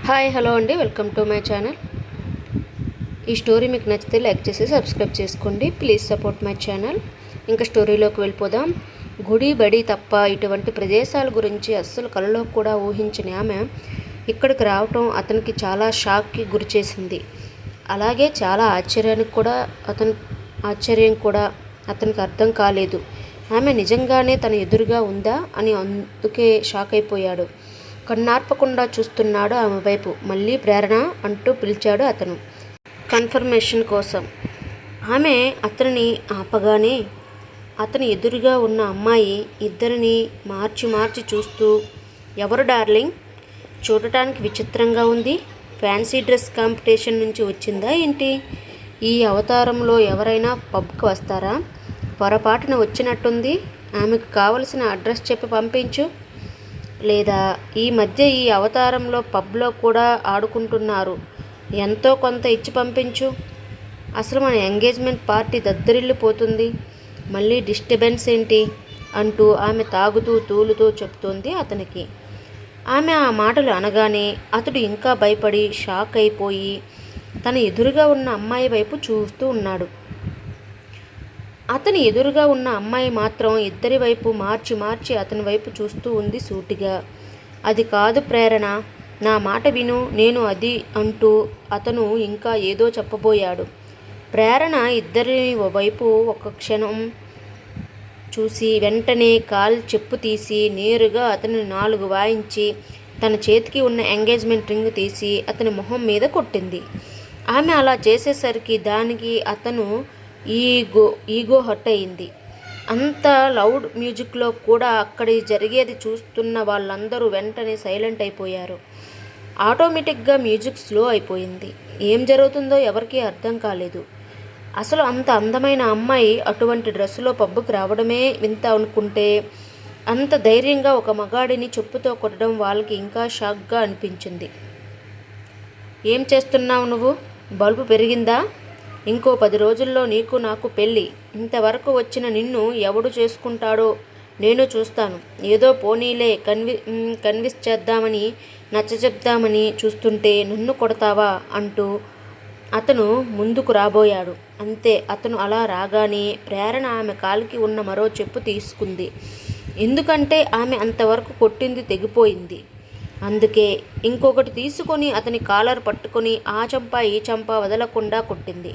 Hi hello అండి, welcome to my channel. ఈ story మీకు నచ్చితే లైక్ చేసి సబ్స్క్రైబ్ చేసుకోండి. Please support my channel. ఇంకా స్టోరీలోకి వెళ్ళిపోదాం. గుడి బడి తప్ప ఇటువంటి ప్రదేశాల గురించి అస్సలు కలలో కూడా ఊహించని ఆమె ఇక్కడికి రావటం అతనికి చాలా షాక్కి గురి చేసింది. అలాగే చాలా ఆశ్చర్యం కూడా అతనికి అర్థం కాలేదు. ఆమె నిజంగానే తన ఎదురుగా ఉందా అని అందుకే షాక్ అయిపోయాడు. కన్నార్పకుండా చూస్తున్నాడు ఆమె వైపు. మళ్ళీ ప్రేరణ అంటూ పిలిచాడు అతను కన్ఫర్మేషన్ కోసం. ఆమె అతనిని ఆపగానే అతని ఎదురుగా ఉన్న అమ్మాయి ఇద్దరిని మార్చి మార్చి చూస్తూ, ఎవరు డార్లింగ్? చూడటానికి విచిత్రంగా ఉంది. ఫ్యాన్సీ డ్రెస్ కాంపిటీషన్ నుంచి వచ్చిందా ఏంటి? ఈ అవతారంలో ఎవరైనా పబ్కి వస్తారా? పొరపాటున వచ్చినట్టుంది. ఆమెకు కావలసిన అడ్రస్ చెప్పి పంపించు. లేదా ఈ మధ్య ఈ అవతారంలో పబ్లో కూడా ఆడుకుంటున్నారు. ఎంతో కొంత ఇచ్చి పంపించు. అసలు మన ఎంగేజ్మెంట్ పార్టీ దద్దరిల్లిపోతుంది. మళ్ళీ డిస్టర్బెన్స్ ఏంటి అంటూ ఆమె తాగుతూ తూలుతూ చెప్తోంది అతనికి. ఆమె ఆ మాటలు అనగానే అతడు ఇంకా భయపడి షాక్ అయిపోయి తన ఎదురుగా ఉన్న అమ్మాయి వైపు చూస్తూ ఉన్నాడు. అతని ఎదురుగా ఉన్న అమ్మాయి మాత్రం ఇద్దరి వైపు మార్చి మార్చి అతని వైపు చూస్తూ ఉంది సూటిగా. అది కాదు ప్రేరణ, నా మాట విను, నేను అది అంటూ అతను ఇంకా ఏదో చెప్పబోయాడు. ప్రేరణ ఇద్దరి వైపు ఒక క్షణం చూసి వెంటనే చెప్పు తీసి నేరుగా అతని 4 వాయించి తన చేతికి ఉన్న ఎంగేజ్మెంట్ రింగ్ తీసి అతని మొహం మీద కొట్టింది. ఆమె అలా చేసేసరికి దానికి అతను ఈగో హర్ట్ అయింది. అంత లౌడ్ మ్యూజిక్లో కూడా అక్కడి జరిగేది చూస్తున్న వాళ్ళందరూ వెంటనే సైలెంట్ అయిపోయారు. ఆటోమేటిక్గా మ్యూజిక్ స్లో అయిపోయింది. ఏం జరుగుతుందో ఎవరికీ అర్థం కాలేదు. అసలు అంత అందమైన అమ్మాయి అటువంటి డ్రెస్సులో పబ్బుకి రావడమే వింత అనుకుంటే, అంత ధైర్యంగా ఒక మగాడిని చెప్పుతో కొట్టడం వాళ్ళకి ఇంకా షాక్గా అనిపించింది. ఏం చేస్తున్నావు నువ్వు? బల్బు పెరిగిందా? ఇంకో 10 రోజుల్లో నీకు నాకు పెళ్ళి. ఇంతవరకు వచ్చిన నిన్ను ఎవడు చేసుకుంటాడో నేను చూస్తాను. ఏదో పోనీలే కన్విన్స్ చేద్దామని నచ్చచెప్దామని చూస్తుంటే నన్ను కొడతావా అంటూ అతను ముందుకు రాబోయాడు. అంతే, అతను అలా రాగానే ప్రేరణ ఆమె కాలికి ఉన్న మరో చెప్పు తీసుకుంది. ఎందుకంటే ఆమె అంతవరకు కొట్టింది తెగిపోయింది. అందుకే ఇంకొకటి తీసుకొని అతని కాలర్ పట్టుకొని ఆ చంప ఈ చంప వదలకుండా కొట్టింది.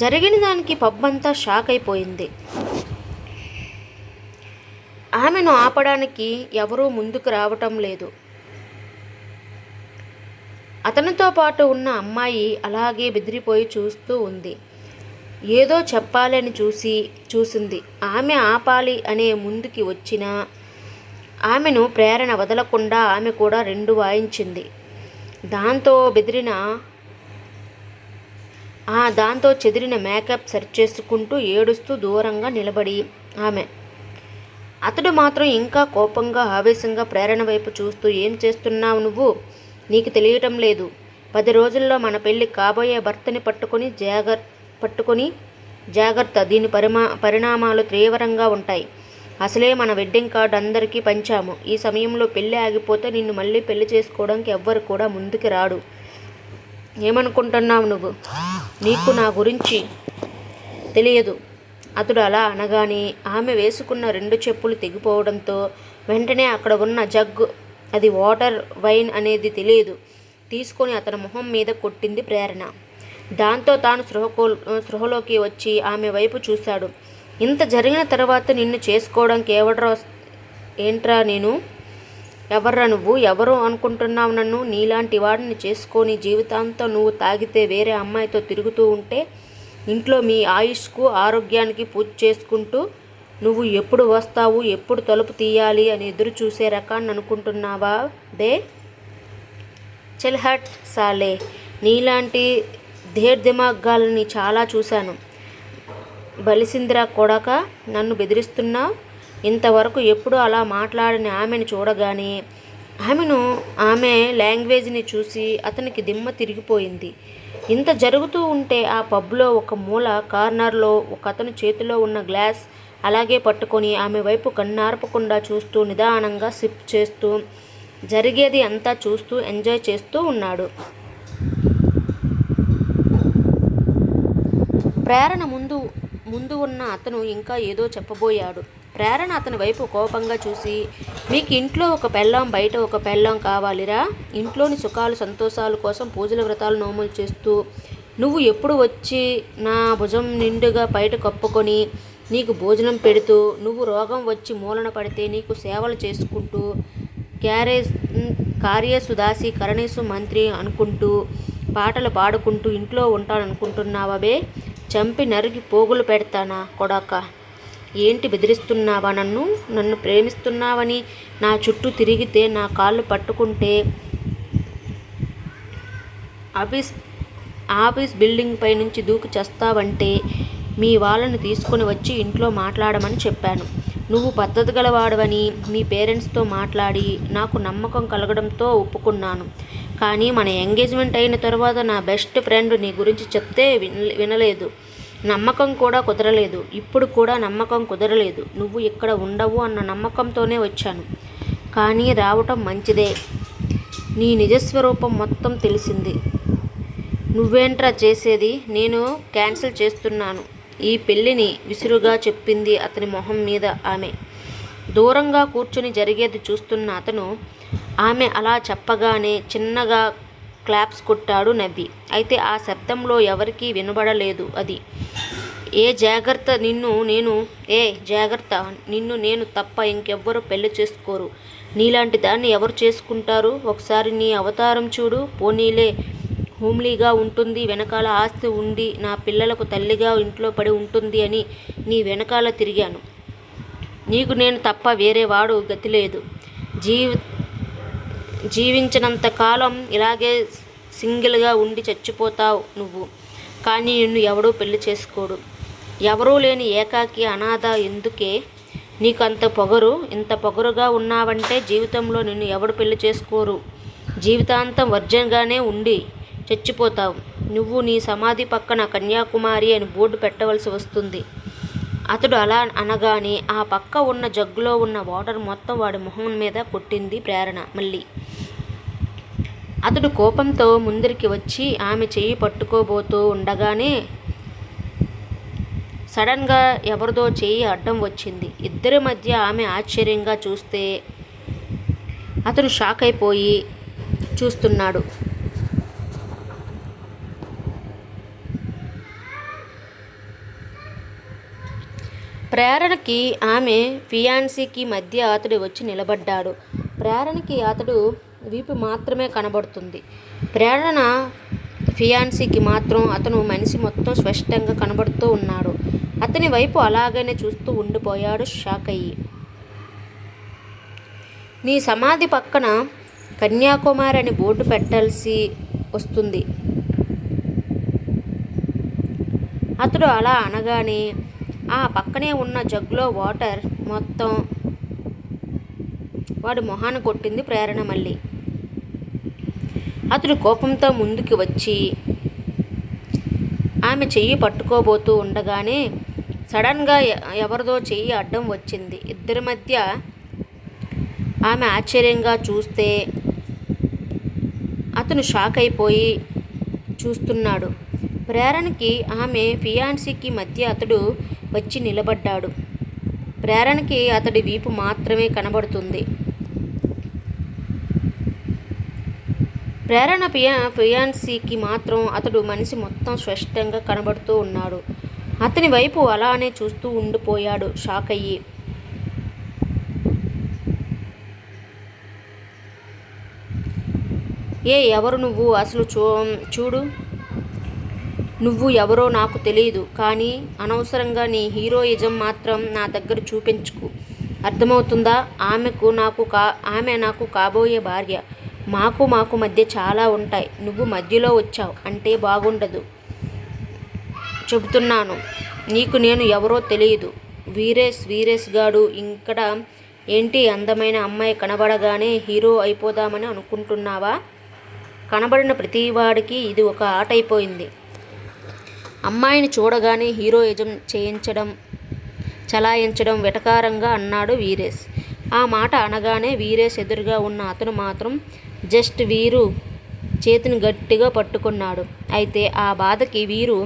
జరిగిన దానికి పబ్బంతా షాక్ అయిపోయింది. ఆమెను ఆపడానికి ఎవరూ ముందుకు రావటం లేదు. అతనితో పాటు ఉన్న అమ్మాయి అలాగే బెదిరిపోయి చూస్తూ ఉంది. ఏదో చెప్పాలని చూసింది. ఆమె ఆపాలి అనే ముందుకి వచ్చినా ఆమెను ప్రేరణ వదలకుండా ఆమె కూడా 2 వాయించింది. దాంతో చెదిరిన మేకప్ సరిచేసుకుంటూ ఏడుస్తూ దూరంగా నిలబడి అతడు మాత్రం ఇంకా కోపంగా ఆవేశంగా ప్రేరణ వైపు చూస్తూ, ఏం చేస్తున్నావు నువ్వు? నీకు తెలియటం లేదు. 10 రోజుల్లో మన పెళ్ళి. కాబోయే భర్తని పట్టుకొని జాగ్రత్త. దీని పరిణామాలు తీవ్రంగా ఉంటాయి. అసలే మన వెడ్డింగ్ కార్డు అందరికీ పంచాము. ఈ సమయంలో పెళ్ళి ఆగిపోతే నిన్ను మళ్ళీ పెళ్లి చేసుకోవడానికి ఎవ్వరు కూడా ముందుకు రాడు. ఏమనుకుంటున్నావు నువ్వు? నీకు నా గురించి తెలియదు. అతడు అలా అనగానే ఆమె వేసుకున్న 2 చెప్పులు తెగిపోవడంతో వెంటనే అక్కడ ఉన్న జగ్గు, అది వాటర్ వైన్ అనేది తెలియదు, తీసుకొని అతని మొహం మీద కొట్టింది ప్రేరణ. దాంతో తాను స్పృహలోకి వచ్చి ఆమె వైపు చూశాడు. ఇంత జరిగిన తర్వాత నిన్ను చేసుకోవడానికి ఏంట్రా నేను? ఎవర్రా నువ్వు? ఎవరు అనుకుంటున్నావు నన్ను? నీలాంటి వాడిని చేసుకొని జీవితాంతం నువ్వు తాగితే వేరే అమ్మాయితో తిరుగుతూ ఉంటే ఇంట్లో మీ ఆయుష్కు ఆరోగ్యానికి పూజ చేసుకుంటూ నువ్వు ఎప్పుడు వస్తావు, ఎప్పుడు తలుపు తీయాలి అని ఎదురు చూసే రకాన్ని అనుకుంటున్నావా? చెల్హట్ సాలే, నీలాంటి దిమాగ్గాలని చాలా చూశాను. బలిసింద్రా కొడక, నన్ను బెదిరిస్తున్నావు? ఇంతవరకు ఎప్పుడూ అలా మాట్లాడిన ఆమెను చూడగానే ఆమె లాంగ్వేజ్ని చూసి అతనికి దిమ్మ తిరిగిపోయింది. ఇంత జరుగుతూ ఉంటే ఆ పబ్లో ఒక మూల కార్నర్లో ఒక అతని చేతిలో ఉన్న గ్లాస్ అలాగే పట్టుకొని ఆమె వైపు కన్నార్పకుండా చూస్తూ నిదానంగా సిప్ చేస్తూ జరిగేది అంతా చూస్తూ ఎంజాయ్ చేస్తూ ఉన్నాడు. ప్రేరణ ముందు ఉన్న అతను ఇంకా ఏదో చెప్పబోయాడు. ప్రేరణ అతని వైపు కోపంగా చూసి, మీకు ఇంట్లో ఒక పెళ్ళాం, బయట ఒక పెళ్ళాం కావాలిరా? ఇంట్లోని సుఖాలు సంతోషాల కోసం పూజల వ్రతాలు నోములు చేస్తూ, నువ్వు ఎప్పుడు వచ్చి నా భుజం నిండుగా బయట కప్పుకొని నీకు భోజనం పెడుతూ, నువ్వు రోగం వచ్చి మూలన పడితే నీకు సేవలు చేసుకుంటూ, కార్యసుదాసి కరణేశు మంత్రి అనుకుంటూ, పాటలు పాడుకుంటూ ఇంట్లో ఉంటాననుకుంటున్నావే? చంపి నరికి పోగులు పెడతానా కొడక? ఏంటి బెదిరిస్తున్నావా? నన్ను ప్రేమిస్తున్నావని నా చుట్టూ తిరిగితే, నా కాళ్ళు పట్టుకుంటే ఆఫీస్ బిల్డింగ్ పై నుంచి దూకి చేస్తావంటే మీ వాళ్ళని తీసుకుని వచ్చి ఇంట్లో మాట్లాడమని చెప్పాను. నువ్వు పద్ధతి గలవాడవని మీ పేరెంట్స్తో మాట్లాడి నాకు నమ్మకం కలగడంతో ఒప్పుకున్నాను. కానీ మన ఎంగేజ్మెంట్ అయిన తర్వాత నా బెస్ట్ ఫ్రెండ్ నీ గురించి చెప్తే వినలేదు. నమ్మకం కూడా కుదరలేదు. ఇప్పుడు కూడా నమ్మకం కుదరలేదు. నువ్వు ఇక్కడ ఉండవు అన్న నమ్మకంతోనే వచ్చాను. కానీ రావటం మంచిదే. నీ నిజస్వరూపం మొత్తం తెలిసింది. నువ్వేంట్రా చేసేది? నేను క్యాన్సిల్ చేస్తున్నాను ఈ పెళ్ళిని విసురుగా చెప్పింది అతని మొహం మీద ఆమె. దూరంగా కూర్చుని జరిగేది చూస్తున్న అతను ఆమె అలా చెప్పగానే చిన్నగా క్లాప్స్ కొట్టాడు నవ్వి. అయితే ఆ శబ్దంలో ఎవరికీ వినబడలేదు అది. జాగ్రత్త నిన్ను నేను తప్ప ఇంకెవ్వరూ పెళ్లి చేసుకోరు. నీలాంటి దాన్ని ఎవరు చేసుకుంటారు? ఒకసారి నీ అవతారం చూడు. పోనీలే, హోమ్లీగా ఉంటుంది, వెనకాల ఆస్తి ఉండి నా పిల్లలకు తల్లిగా ఇంట్లో పడి ఉంటుంది అని నీ వెనకాల తిరిగాను. నీకు నేను తప్ప వేరే వాడు గతి లేదు. జీవించినంత కాలం ఇలాగే సింగిల్గా ఉండి చచ్చిపోతావు నువ్వు. కానీ నిన్ను ఎవడూ పెళ్లి చేసుకోడు. ఎవరూ లేని ఏకాకి అనాథ ఎందుకే నీకు అంత పొగరు? ఇంత పొగరుగా ఉన్నావంటే జీవితంలో నిన్ను ఎవడు పెళ్లి చేసుకోరు. జీవితాంతం వర్జన్గానే ఉండి చచ్చిపోతావు. నువ్వు నీ సమాధి పక్కన కన్యాకుమారి అని బోర్డు పెట్టవలసి వస్తుంది. అతడు అలా అనగానే ఆ పక్క ఉన్న జగ్గులో ఉన్న వాటర్ మొత్తం వాడి మొహం మీద కొట్టింది ప్రేరణ మళ్ళీ. అతడు కోపంతో ముందరికి వచ్చి ఆమె చెయ్యి పట్టుకోబోతూ ఉండగానే సడన్గా ఎవరిదో చెయ్యి అడ్డం వచ్చింది. ఇద్దరి మధ్య ఆమె ఆశ్చర్యంగా చూస్తే అతను షాక్ అయిపోయి చూస్తున్నాడు. ప్రేరణకి ఆమె ఫియాన్సీకి మధ్య అతడు వచ్చి నిలబడ్డాడు. ప్రేరణకి అతడు వీపు మాత్రమే కనబడుతుంది. ప్రేరణ ఫియాన్సీకి మాత్రం అతను మనిషి మొత్తం స్పష్టంగా కనబడుతూ ఉన్నాడు. అతని వైపు అలాగనే చూస్తూ ఉండిపోయాడు షాక్ అయ్యి. నీ సమాధి పక్కన కన్యాకుమారి అని బోర్డు పెట్టాల్సి వస్తుంది. అతడు అలా అనగానే ఆ పక్కనే ఉన్న జగ్గులో వాటర్ మొత్తం వాడి మొహాన్ని కొట్టింది ప్రేరణ మళ్ళీ. అతడు కోపంతో ముందుకు వచ్చి ఆమె చెయ్యి పట్టుకోబోతూ ఉండగానే సడన్గా ఎవరిదో చెయ్యి అడ్డం వచ్చింది. ఇద్దరి మధ్య ఆమె ఆశ్చర్యంగా చూస్తే అతను షాక్ అయిపోయి చూస్తున్నాడు. ప్రేరణకి ఆమె ఫియాన్సీకి మధ్య అతడు వచ్చి నిలబడ్డాడు. ప్రేరణకి అతడి వీపు మాత్రమే కనబడుతుంది. ప్రేరణ ఫియాన్సీకి మాత్రం అతడు మనిషి మొత్తం స్పష్టంగా కనబడుతూ ఉన్నాడు. అతని వైపు అలానే చూస్తూ ఉండిపోయాడు షాక్ అయ్యి. ఎవరు నువ్వు? అసలు చూడు, నువ్వు ఎవరో నాకు తెలియదు. కానీ అనవసరంగా నీ హీరోయిజం మాత్రం నా దగ్గర చూపించుకు, అర్థమవుతుందా? ఆమె నాకు కాబోయే భార్య. మాకు మధ్య చాలా ఉంటాయి. నువ్వు మధ్యలో వచ్చావు అంటే బాగుండదు. చెబుతున్నాను, నీకు నేను ఎవరో తెలియదు. వీరేష్ గాడు ఇక్కడ ఏంటి? అందమైన అమ్మాయి కనబడగానే హీరో అయిపోదామని అనుకుంటున్నావా? కనబడిన ప్రతివాడికి ఇది ఒక ఆట అయిపోయింది. అమ్మాయిని చూడగానే హీరోయిజం చలాయించడం వెటకారంగా అన్నాడు వీరేష్. ఆ మాట అనగానే వీరేష్ ఎదురుగా ఉన్న అతను మాత్రం జస్ట్ వీరు చేతిని గట్టిగా పట్టుకున్నాడు. అయితే ఆ బాధకి వీరు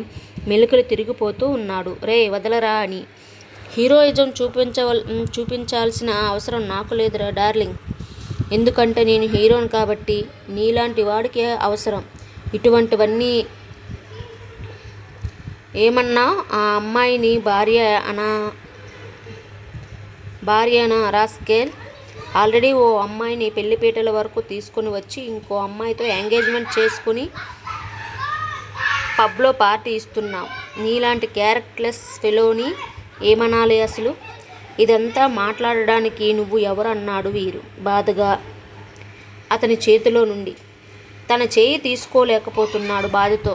మెలికలు తిరిగిపోతూ ఉన్నాడు. రే వదలరా అని. హీరోయిజం చూపించాల్సిన అవసరం నాకు లేదురా డార్లింగ్. ఎందుకంటే నేను హీరోని కాబట్టి. నీలాంటి వాడికి అవసరం ఇటువంటివన్నీ. ఏమన్నా ఆ అమ్మాయిని భార్యనా రాస్కేల్? ఆల్రెడీ ఓ అమ్మాయిని పెళ్లిపీటల వరకు తీసుకుని వచ్చి ఇంకో అమ్మాయితో ఎంగేజ్మెంట్ చేసుకుని పబ్లో పార్టీ ఇస్తున్నావు. నీలాంటి క్యారెక్టర్లెస్ ఫెలోని ఏమనాలి అసలు? ఇదంతా మాట్లాడడానికి నువ్వు ఎవరు అన్నాడు వీరు బాధగా అతని చేతిలో నుండి. తన చేయి తీసుకోలేకపోతున్నాడు బాధతో.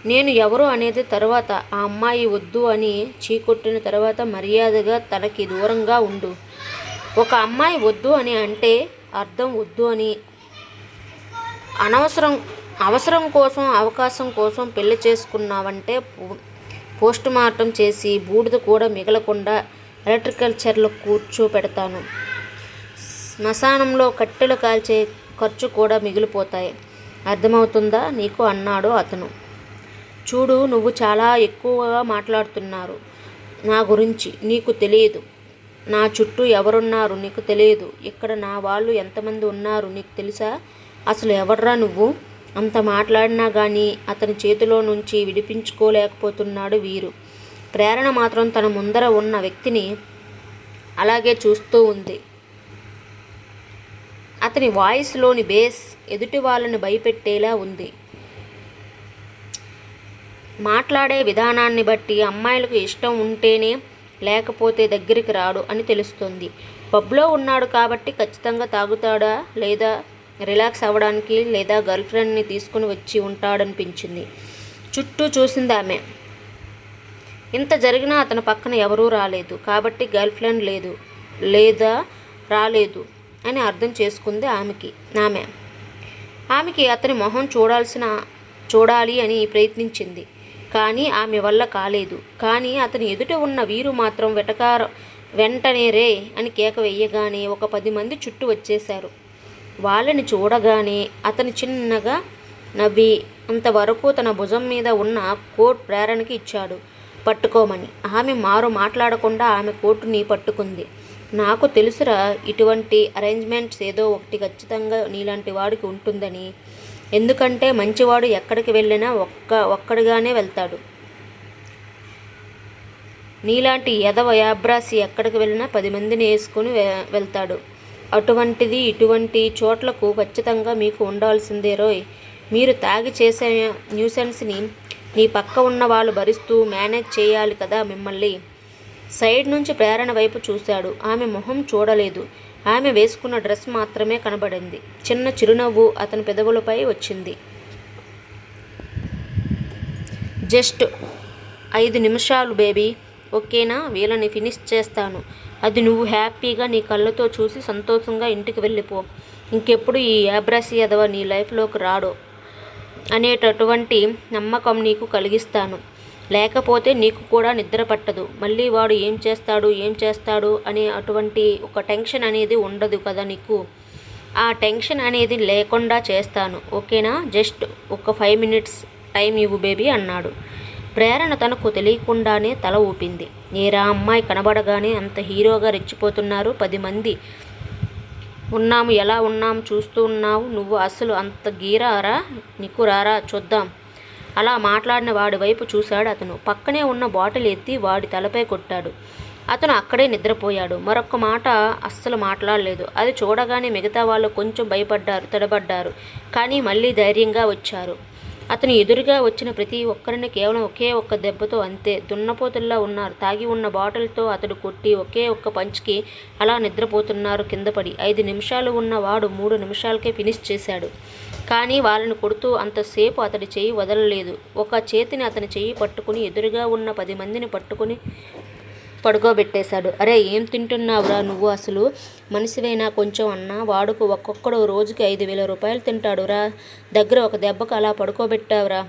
నేను ఎవరు అనేది తర్వాత. ఆ అమ్మాయి వద్దు అని చీకొట్టిన తర్వాత మర్యాదగా తనకి దూరంగా ఉండు. ఒక అమ్మాయి వద్దు అని అంటే అర్థం వద్దు అని. అవసరం కోసం అవకాశం కోసం పెళ్లి చేసుకున్నావంటే పోస్ట్ మార్టం చేసి బూడిద కూడా మిగలకుండా ఎలక్ట్రికల్ చైర్లో కూర్చోపెడతాను. శ్మశానంలో కట్టెలు కాల్చే ఖర్చు కూడా మిగిలిపోతాయి. అర్థమవుతుందా నీకు అన్నాడు అతను. చూడు, నువ్వు చాలా ఎక్కువగా మాట్లాడుతున్నారు నా గురించి. నీకు తెలియదు నా చుట్టూ ఎవరున్నారు, నీకు తెలియదు ఇక్కడ నా వాళ్ళు ఎంతమంది ఉన్నారు నీకు తెలుసా? అసలు ఎవర్రా నువ్వు? అంత మాట్లాడినా కానీ అతని చేతిలో నుంచి విడిపించుకోలేకపోతున్నాడు వీరు. ప్రేరణ మాత్రం తన ముందర ఉన్న వ్యక్తిని అలాగే చూస్తూ ఉంది. అతని వాయిస్లోని బేస్ ఎదుటి వాళ్ళని భయపెట్టేలా ఉంది. మాట్లాడే విధానాన్ని బట్టి అమ్మాయిలకు ఇష్టం ఉంటేనే లేకపోతే దగ్గరికి రాడు అని తెలుస్తుంది. పబ్లో ఉన్నాడు కాబట్టి ఖచ్చితంగా తాగుతాడా లేదా రిలాక్స్ అవ్వడానికి లేదా గర్ల్ ఫ్రెండ్ని తీసుకుని వచ్చి ఉంటాడనిపించింది. చుట్టూ చూసింది ఆమె. ఇంత జరిగినా అతని పక్కన ఎవరూ రాలేదు కాబట్టి గర్ల్ ఫ్రెండ్ లేదు లేదా రాలేదు అని అర్థం చేసుకుంది ఆమెకి అతని మొహం చూడాలి అని ప్రయత్నించింది. కానీ ఆమె వల్ల కాలేదు. కానీ అతని ఎదుట ఉన్న వీరు మాత్రం వెంటనే రే అని కేక వేయగానే ఒక 10 మంది చుట్టూ వచ్చేశారు. వాళ్ళని చూడగానే అతను చిన్నగా నవ్వి అంతవరకు తన భుజం మీద ఉన్న కోట్ ప్రేరణకి ఇచ్చాడు పట్టుకోమని. ఆమె మాట్లాడకుండా ఆమె కోటుని పట్టుకుంది. నాకు తెలుసురా, ఇటువంటి అరేంజ్మెంట్స్ ఏదో ఒకటి ఖచ్చితంగా నీలాంటి వాడికి ఉంటుందని. ఎందుకంటే మంచివాడు ఎక్కడికి వెళ్ళినా ఒక్కడిగానే వెళ్తాడు. నీలాంటి యాబ్రాసి ఎక్కడికి వెళ్ళినా 10 మందిని వేసుకుని వెళ్తాడు. అటువంటిది ఇటువంటి చోట్లకు ఖచ్చితంగా మీకు ఉండాల్సిందే రోయ్. మీరు తాగి చేసే న్యూసెన్స్ని నీ పక్క ఉన్న వాళ్ళు భరిస్తూ మేనేజ్ చేయాలి కదా మిమ్మల్ని. సైడ్ నుంచి ప్రేరణ వైపు చూశాడు. ఆమె మొహం చూడలేదు. ఆమె వేసుకున్న డ్రెస్ మాత్రమే కనబడింది. చిన్న చిరునవ్వు అతని పెదవులపై వచ్చింది. జస్ట్ 5 నిమిషాలు బేబీ, ఓకేనా? వీళ్ళని ఫినిష్ చేస్తాను. అది నువ్వు హ్యాపీగా నీ కళ్ళతో చూసి సంతోషంగా ఇంటికి వెళ్ళిపో. ఇంకెప్పుడు ఈ యాబ్రాసి ఎదవ నీ లైఫ్లోకి రాడో అనేటటువంటి నమ్మకం నీకు కలిగిస్తాను. లేకపోతే నీకు కూడా నిద్ర పట్టదు. మళ్ళీ వాడు ఏం చేస్తాడు అనే అటువంటి ఒక టెన్షన్ అనేది ఉండదు కదా నీకు. ఆ టెన్షన్ అనేది లేకుండా చేస్తాను, ఓకేనా? జస్ట్ ఒక 5 మినిట్స్ టైం ఇవ్వు బేబీ అన్నాడు. ప్రేరణ తనకు తెలియకుండానే తల ఊపింది. ఏరా అమ్మాయి కనబడగానే అంత హీరోగా రెచ్చిపోతున్నారు. 10 మంది ఉన్నాము, ఎలా ఉన్నాము చూస్తూ ఉన్నావు. నువ్వు అసలు అంత గీరారా? నీకు రారా చూద్దాం. అలా మాట్లాడిన వాడి వైపు చూశాడు అతను. పక్కనే ఉన్న బాటిల్ ఎత్తి వాడి తలపై కొట్టాడు. అతను అక్కడే నిద్రపోయాడు. మరొక్క మాట అస్సలు మాట్లాడలేదు. అది చూడగానే మిగతా వాళ్ళు కొంచెం తడబడ్డారు. కానీ మళ్ళీ ధైర్యంగా వచ్చారు. అతను ఎదురుగా వచ్చిన ప్రతి ఒక్కరిని కేవలం ఒకే ఒక్క దెబ్బతో, అంతే, దున్నపోతుల్లా ఉన్నారు. తాగి ఉన్న బాటిల్తో అతడు కొట్టి ఒకే ఒక్క పంచ్కి అలా నిద్రపోతున్నారు కిందపడి. 5 నిమిషాలు ఉన్న వాడు 3 నిమిషాలకే ఫినిష్ చేశాడు. కానీ వాళ్ళని కొడుతూ అంతసేపు అతడి చెయ్యి వదలలేదు. ఒక చేతిని అతని చెయ్యి పట్టుకుని ఎదురుగా ఉన్న 10 మందిని పట్టుకుని పడుకోబెట్టేశాడు. అరే ఏం తింటున్నావురా నువ్వు? అసలు మనిషివైనా కొంచెం అన్నా? వాడుకు ఒక్కొక్కడు రోజుకి 5,000 రూపాయలు తింటాడు రా. దగ్గర ఒక దెబ్బకు అలా పడుకోబెట్టావురా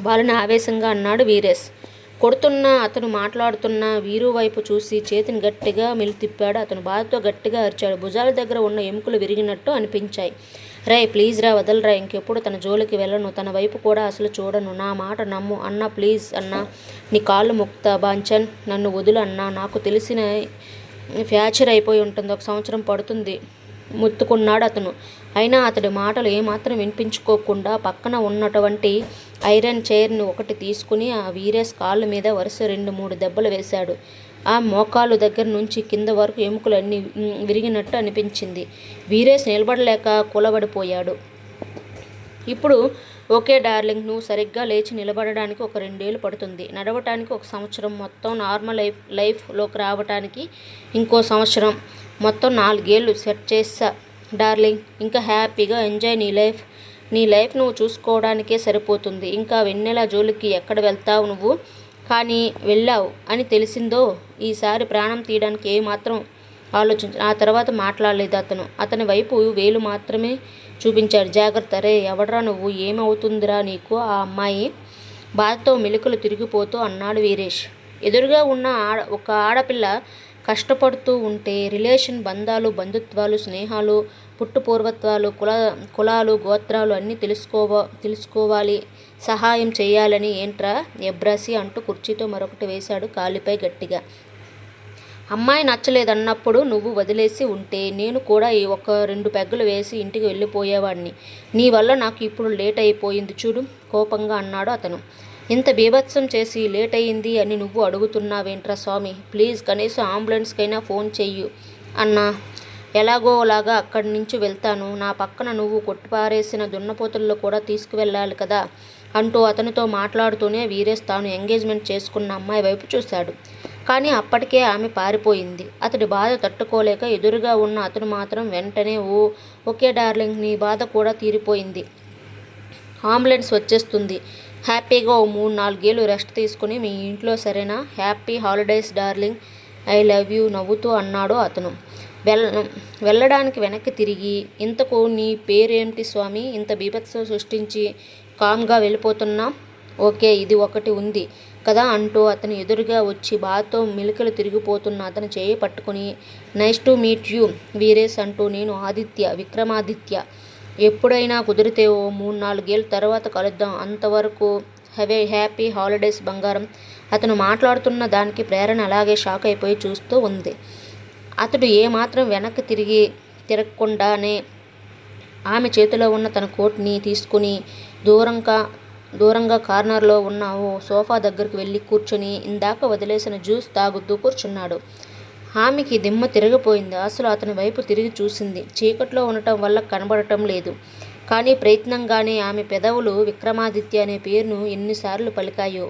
వాళ్ళని ఆవేశంగా అన్నాడు వీరేష్. కొడుతున్న అతను మాట్లాడుతున్న వీరు వైపు చూసి చేతిని గట్టిగా తిప్పాడు. అతను బాధతో గట్టిగా అరిచాడు. భుజాల దగ్గర ఉన్న ఎముకలు విరిగినట్టు అనిపించాయి. రే ప్లీజ్ రా, వదలరా, ఇంకెప్పుడు తన జోలికి వెళ్ళను, తన వైపు కూడా అసలు చూడను, నా మాట నమ్ము అన్నా, ప్లీజ్ అన్నా, నీ కాళ్ళు ముక్తా బాంచన్, నన్ను వదులు అన్నా, నాకు తెలిసిన ఫ్యాక్చర్ అయిపోయి ఉంటుంది, 1 సంవత్సరం పడుతుంది ముత్తుకున్నాడు అతను. అయినా అతడి మాటలు ఏమాత్రం వినిపించుకోకుండా పక్కన ఉన్నటువంటి ఐరన్ చైర్ని ఒకటి తీసుకుని ఆ వీరేష్ కాళ్ళ మీద వరుస 2-3 దెబ్బలు వేశాడు. ఆ మోకాలు దగ్గర నుంచి కింద వరకు ఎముకలన్నీ విరిగినట్టు అనిపించింది. వీరేష్ నిలబడలేక కూలబడిపోయాడు. ఇప్పుడు ఓకే డార్లింగ్, నువ్వు సరిగ్గా లేచి నిలబడడానికి ఒక 2 ఏళ్ళు పడుతుంది, నడవటానికి 1 సంవత్సరం, మొత్తం నార్మల్ లైఫ్లోకి రావటానికి ఇంకో సంవత్సరం, మొత్తం 4 ఏళ్ళు సెట్ చేసా డార్లింగ్. ఇంకా హ్యాపీగా ఎంజాయ్ నీ లైఫ్ నువ్వు చూసుకోవడానికే సరిపోతుంది. ఇంకా వెన్నెల జోలికి ఎక్కడ వెళ్తావు నువ్వు? కానీ వెళ్ళావు అని తెలిసిందో ఈసారి ప్రాణం తీయడానికి ఏమాత్రం ఆలోచించు. ఆ తర్వాత మాట్లాడలేదు అతను. అతని వైపు వేలు మాత్రమే చూపించాడు. జాగ్రత్త రే, ఎవడ్రా నువ్వు? ఏమవుతుందిరా నీకు? ఆ అమ్మాయి బాధతో మెలికలు తిరిగిపోతూ అన్నాడు వీరేష్. ఎదురుగా ఉన్న ఒక ఆడపిల్ల కష్టపడుతూ ఉంటే రిలేషన్, బంధాలు, బంధుత్వాలు, స్నేహాలు, పుట్టుపూర్వత్వాలు, కులాలు, గోత్రాలు అన్నీ తెలుసుకోవాలి, సహాయం చేయాలని ఏంట్రా ఎబ్రాసి అంటూ కుర్చీతో మరొకటి వేశాడు కాలిపై గట్టిగా. అమ్మాయి నచ్చలేదన్నప్పుడు నువ్వు వదిలేసి ఉంటే నేను కూడా 1-2 పెగ్గులు వేసి ఇంటికి వెళ్ళిపోయేవాడిని. నీ వల్ల నాకు ఇప్పుడు లేట్ అయిపోయింది చూడు, కోపంగా అన్నాడు అతను. ఇంత బీభత్సం చేసి లేట్ అయ్యింది అని నువ్వు అడుగుతున్నావేంట్రా స్వామి? ప్లీజ్ కనీసం అంబులెన్స్కైనా ఫోన్ చెయ్యు అన్నా. ఎలాగోలాగా అక్కడి నుంచి వెళ్తాను. నా పక్కన నువ్వు కొట్టిపారేసిన దున్నపోతుల్లో కూడా తీసుకువెళ్ళాలి కదా అంటూ అతనితో మాట్లాడుతూనే వీరేష్ తాను ఎంగేజ్మెంట్ చేసుకున్న అమ్మాయి వైపు చూశాడు. కానీ అప్పటికే ఆమె పారిపోయింది. అతడి బాధ తట్టుకోలేక ఎదురుగా ఉన్న అతను మాత్రం వెంటనే ఓకే డార్లింగ్, నీ బాధ కూడా తీరిపోయింది, అంబులెన్స్ వచ్చేస్తుంది, హ్యాపీగా 3-4 ఏళ్ళు రెస్ట్ తీసుకుని మీ ఇంట్లో సరేనా? Happy holidays darling, I love you నవ్వుతూ అన్నాడు అతను. వెళ్ళడానికి వెనక్కి తిరిగి, ఇంతకు నీ పేరేమిటి స్వామి? ఇంత బీభత్సం సృష్టించి కామ్గా వెళ్ళిపోతున్నా? ఓకే, ఇది ఒకటి ఉంది కదా అంటూ అతని ఎదురుగా వచ్చి బాధతో మెలికలు తిరిగిపోతున్న అతని చేయి పట్టుకుని, nice to meet you Veeresh అంటూ, నేను ఆదిత్య, విక్రమాదిత్య, ఎప్పుడైనా కుదిరితే 3-4 ఏళ్ళ తర్వాత కలుద్దాం, అంతవరకు హ్యాపీ హాలిడేస్ బంగారం. అతను మాట్లాడుతున్న దానికి ప్రేరణ అలాగే షాక్ అయిపోయి చూస్తూ ఉంది. అతడు ఏమాత్రం వెనక్కి తిరగకుండానే ఆమె చేతిలో ఉన్న తన కోట్ని తీసుకుని దూరంగా కార్నర్లో ఉన్న ఓ సోఫా దగ్గరకు వెళ్ళి కూర్చొని ఇందాక వదిలేసిన జ్యూస్ తాగుతూ కూర్చున్నాడు. ఆమెకి దిమ్మ తిరిగిపోయింది. అసలు అతని వైపు తిరిగి చూసింది. చీకట్లో ఉండటం వల్ల కనబడటం లేదు. కానీ ప్రయత్నంగానే ఆమె పెదవులు విక్రమాదిత్య అనే పేరును ఎన్నిసార్లు పలికాయో.